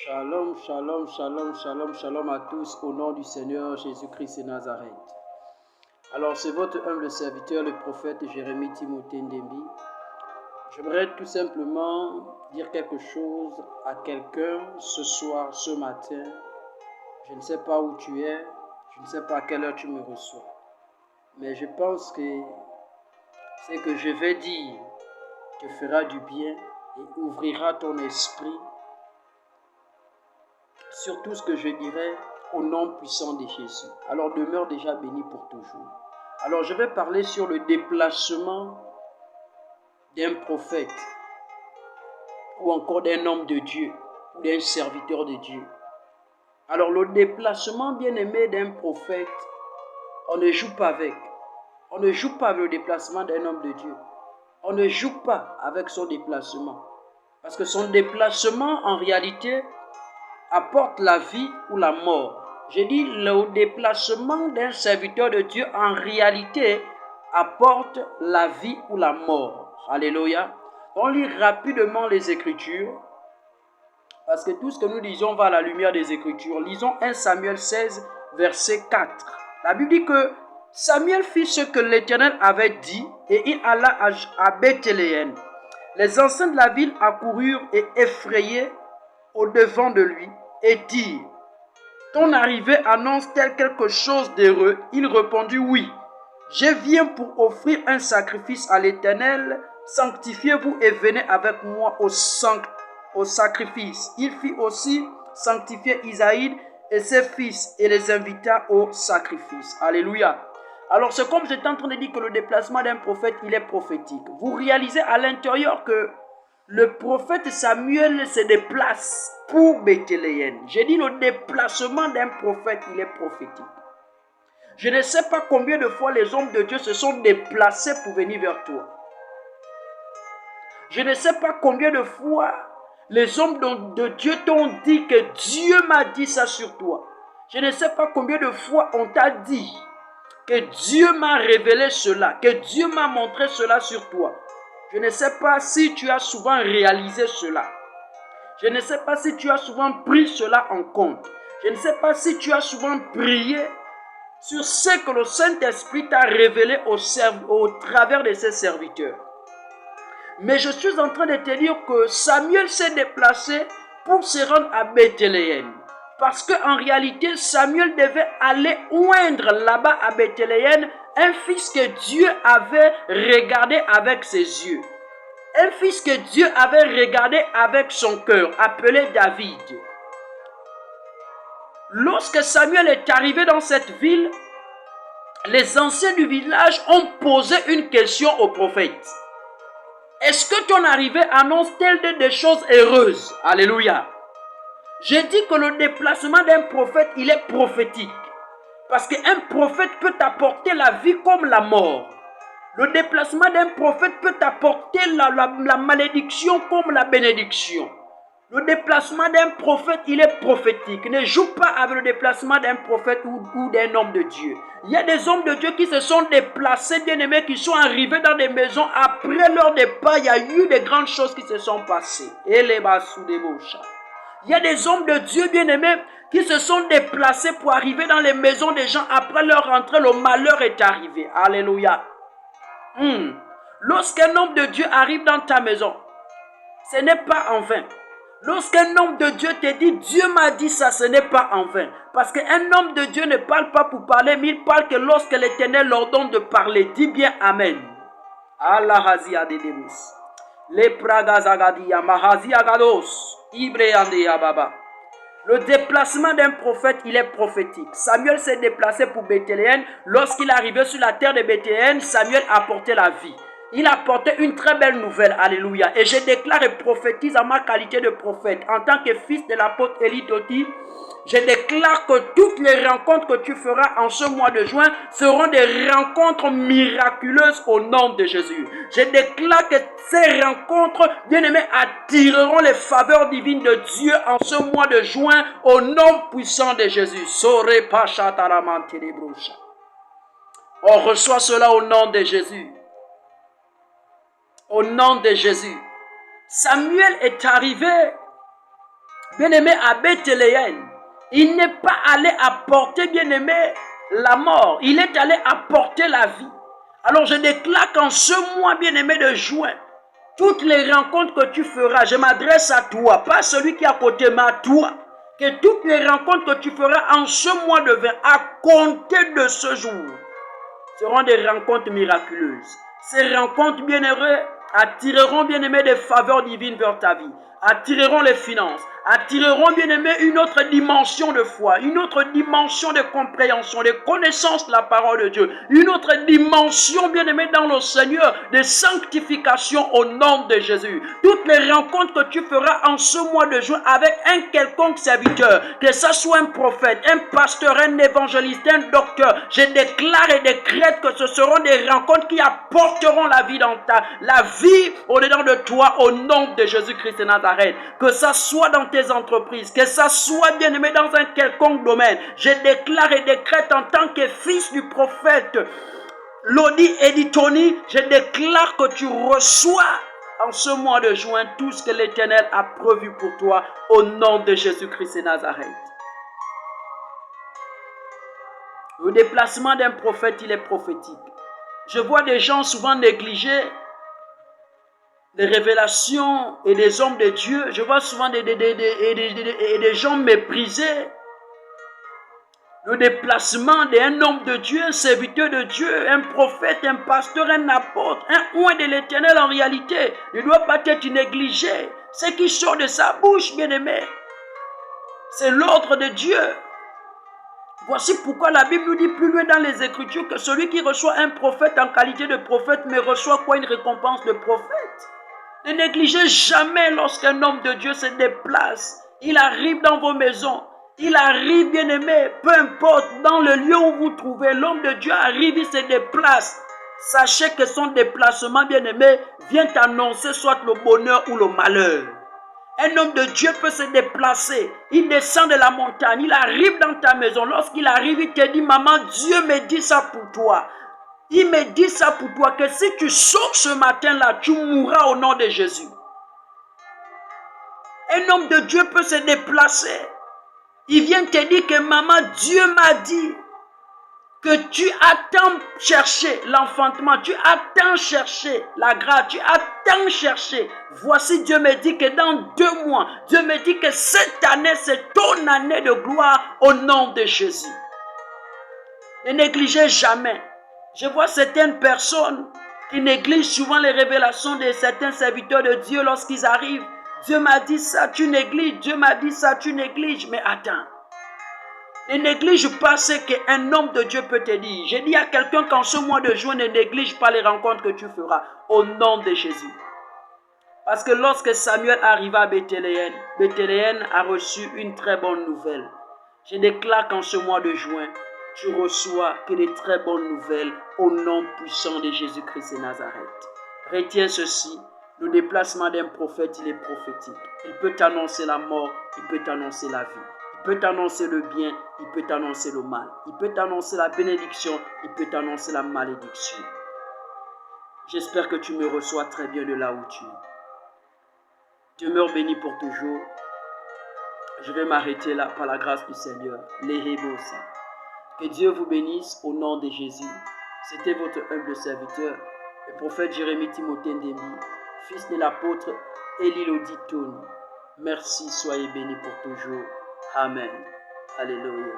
Shalom, shalom, shalom, shalom, shalom à tous au nom du Seigneur Jésus-Christ de Nazareth. Alors c'est votre humble serviteur, le prophète Jérémie Timothée Ndembi. J'aimerais tout simplement dire quelque chose à quelqu'un ce soir, ce matin. Je ne sais pas où tu es, je ne sais pas à quelle heure tu me reçois. Mais je pense que ce que je vais dire te fera du bien et ouvrira ton esprit sur tout ce que je dirai au nom puissant de Jésus. Alors demeure déjà béni pour toujours. Alors je vais parler sur le déplacement d'un prophète ou encore d'un homme de Dieu ou d'un serviteur de Dieu. Alors le déplacement bien-aimé d'un prophète, on ne joue pas avec. On ne joue pas avec le déplacement d'un homme de Dieu. On ne joue pas avec son déplacement. Parce que son déplacement en réalité apporte la vie ou la mort. J'ai dit le déplacement d'un serviteur de Dieu en réalité apporte la vie ou la mort. Alléluia. On lit rapidement les Écritures parce que tout ce que nous disons va à la lumière des Écritures. Lisons 1 Samuel 16, verset 4. La Bible dit que Samuel fit ce que l'Éternel avait dit et il alla à Bethléem. Les anciens de la ville accoururent et effrayés au devant de lui et dirent: ton arrivée annonce-t-elle quelque chose d'heureux? Il répondit: oui. Je viens pour offrir un sacrifice à l'Éternel. Sanctifiez-vous et venez avec moi au sacrifice. Il fit aussi sanctifier Isaïe et ses fils et les invita au sacrifice. Alléluia. Alors c'est comme j'étais en train de dire que le déplacement d'un prophète, il est prophétique. Vous réalisez à l'intérieur que le prophète Samuel se déplace pour Bethléem. J'ai dit le déplacement d'un prophète, il est prophétique. Je ne sais pas combien de fois les hommes de Dieu se sont déplacés pour venir vers toi. Je ne sais pas combien de fois les hommes de Dieu t'ont dit que Dieu m'a dit ça sur toi. Je ne sais pas combien de fois on t'a dit que Dieu m'a révélé cela, que Dieu m'a montré cela sur toi. Je ne sais pas si tu as souvent réalisé cela. Je ne sais pas si tu as souvent pris cela en compte. Je ne sais pas si tu as souvent prié sur ce que le Saint-Esprit t'a révélé au travers de ses serviteurs. Mais je suis en train de te dire que Samuel s'est déplacé pour se rendre à Bethléem. Parce qu'en réalité, Samuel devait aller oindre là-bas à Bethléem un fils que Dieu avait regardé avec ses yeux. Un fils que Dieu avait regardé avec son cœur, appelé David. Lorsque Samuel est arrivé dans cette ville, les anciens du village ont posé une question au prophète. Est-ce que ton arrivée annonce-t-elle des choses heureuses? Alléluia. J'ai dit que le déplacement d'un prophète, il est prophétique. Parce qu'un prophète peut t'apporter la vie comme la mort. Le déplacement d'un prophète peut t'apporter la malédiction comme la bénédiction. Le déplacement d'un prophète, il est prophétique. Ne joue pas avec le déplacement d'un prophète ou d'un homme de Dieu. Il y a des hommes de Dieu qui se sont déplacés, bien-aimés, qui sont arrivés dans des maisons. Après leur départ, il y a eu de grandes choses qui se sont passées. Il y a des hommes de Dieu, bien-aimés, qui se sont déplacés pour arriver dans les maisons des gens. Après leur rentrée, le malheur est arrivé. Alléluia. Lorsqu'un homme de Dieu arrive dans ta maison, ce n'est pas en vain. Lorsqu'un homme de Dieu te dit Dieu m'a dit ça, ce n'est pas en vain. Parce qu'un homme de Dieu ne parle pas pour parler, mais il parle que lorsque l'Éternel leur donne de parler. Dis bien Amen. Allah hazia de demus. Le pragazagadia mahazia gados. Ibreandea baba. Le déplacement d'un prophète, il est prophétique. Samuel s'est déplacé pour Bethléem. Lorsqu'il est arrivé sur la terre de Bethléem, Samuel apportait la vie. Il apportait une très belle nouvelle. Alléluia. Et je déclare et prophétise en ma qualité de prophète, en tant que fils de l'apôtre Élie Toti, je déclare que toutes les rencontres que tu feras en ce mois de juin seront des rencontres miraculeuses au nom de Jésus. Je déclare que ces rencontres, bien-aimés, attireront les faveurs divines de Dieu en ce mois de juin au nom puissant de Jésus. On reçoit cela au nom de Jésus. Au nom de Jésus. Samuel est arrivé bien-aimé, à Bethléem, il n'est pas allé apporter, bien-aimé, la mort. Il est allé apporter la vie. Alors je déclare qu'en ce mois, bien-aimé, de juin, toutes les rencontres que tu feras, je m'adresse à toi, pas celui qui est à côté, mais à toi. Que toutes les rencontres que tu feras en ce mois de 20, à compter de ce jour, seront des rencontres miraculeuses. Ces rencontres, bien-aimés, attireront, bien-aimés, des faveurs divines vers ta vie, attireront les finances, attireront, bien-aimés, une autre dimension de foi, une autre dimension de compréhension, de connaissance de la parole de Dieu, une autre dimension, bien-aimés, dans le Seigneur, de sanctification au nom de Jésus. Toutes les rencontres que tu feras en ce mois de juin avec un quelconque serviteur, que ce soit un prophète, un pasteur, un évangéliste, un docteur, je déclare et décrète que ce seront des rencontres qui apporteront la vie dans la vie au-dedans de toi au nom de Jésus-Christ de Nazareth. Que ça soit dans tes entreprises, que ça soit bien aimé dans un quelconque domaine, je déclare et décrète en tant que fils du prophète Lodi Editoni, je déclare que tu reçois en ce mois de juin tout ce que l'Éternel a prévu pour toi au nom de Jésus-Christ de Nazareth. Le déplacement d'un prophète, il est prophétique. Je vois des gens souvent négliger des révélations et des hommes de Dieu. Je vois souvent des gens mépriser le déplacement d'un homme de Dieu, un serviteur de Dieu, un prophète, un pasteur, un apôtre, un oint de l'Éternel en réalité ne doit pas être négligé. Ce qui sort de sa bouche, bien-aimé, c'est l'ordre de Dieu. Voici pourquoi la Bible nous dit plus loin dans les Écritures que celui qui reçoit un prophète en qualité de prophète, mais reçoit quoi? Une récompense de prophète. Ne négligez jamais lorsqu'un homme de Dieu se déplace. Il arrive dans vos maisons. Il arrive, bien-aimé, peu importe, dans le lieu où vous trouvez, l'homme de Dieu arrive, il se déplace. Sachez que son déplacement, bien-aimé, vient annoncer soit le bonheur ou le malheur. Un homme de Dieu peut se déplacer. Il descend de la montagne. Il arrive dans ta maison. Lorsqu'il arrive, il te dit, maman, Dieu me dit ça pour toi. Il me dit ça pour toi, que si tu sors ce matin-là, tu mourras au nom de Jésus. Un homme de Dieu peut se déplacer. Il vient te dire que maman, Dieu m'a dit que tu attends chercher l'enfantement, tu attends chercher la grâce, tu attends chercher. Voici, Dieu me dit que dans 2 mois, Dieu me dit que cette année, c'est ton année de gloire au nom de Jésus. Ne négligez jamais. Je vois certaines personnes qui négligent souvent les révélations de certains serviteurs de Dieu lorsqu'ils arrivent. Dieu m'a dit ça, tu négliges. Dieu m'a dit ça, tu négliges. Mais attends. Ne néglige pas ce qu'un homme de Dieu peut te dire. J'ai dit à quelqu'un qu'en ce mois de juin, ne néglige pas les rencontres que tu feras au nom de Jésus. Parce que lorsque Samuel arriva à Bethléem, Bethléem a reçu une très bonne nouvelle. Je déclare qu'en ce mois de juin, tu reçois que des très bonnes nouvelles au nom puissant de Jésus-Christ de Nazareth. Retiens ceci, le déplacement d'un prophète, il est prophétique. Il peut t'annoncer la mort, il peut t'annoncer la vie. Il peut t'annoncer le bien, il peut t'annoncer le mal. Il peut t'annoncer la bénédiction, il peut t'annoncer la malédiction. J'espère que tu me reçois très bien de là où tu es. Demeure béni pour toujours. Je vais m'arrêter là par la grâce du Seigneur. Lehebosa. Que Dieu vous bénisse au nom de Jésus. C'était votre humble serviteur, le prophète Jérémie Timothée Ndembi, fils de l'apôtre Élie Lodi Tony. Merci, soyez bénis pour toujours. Amen. Alléluia.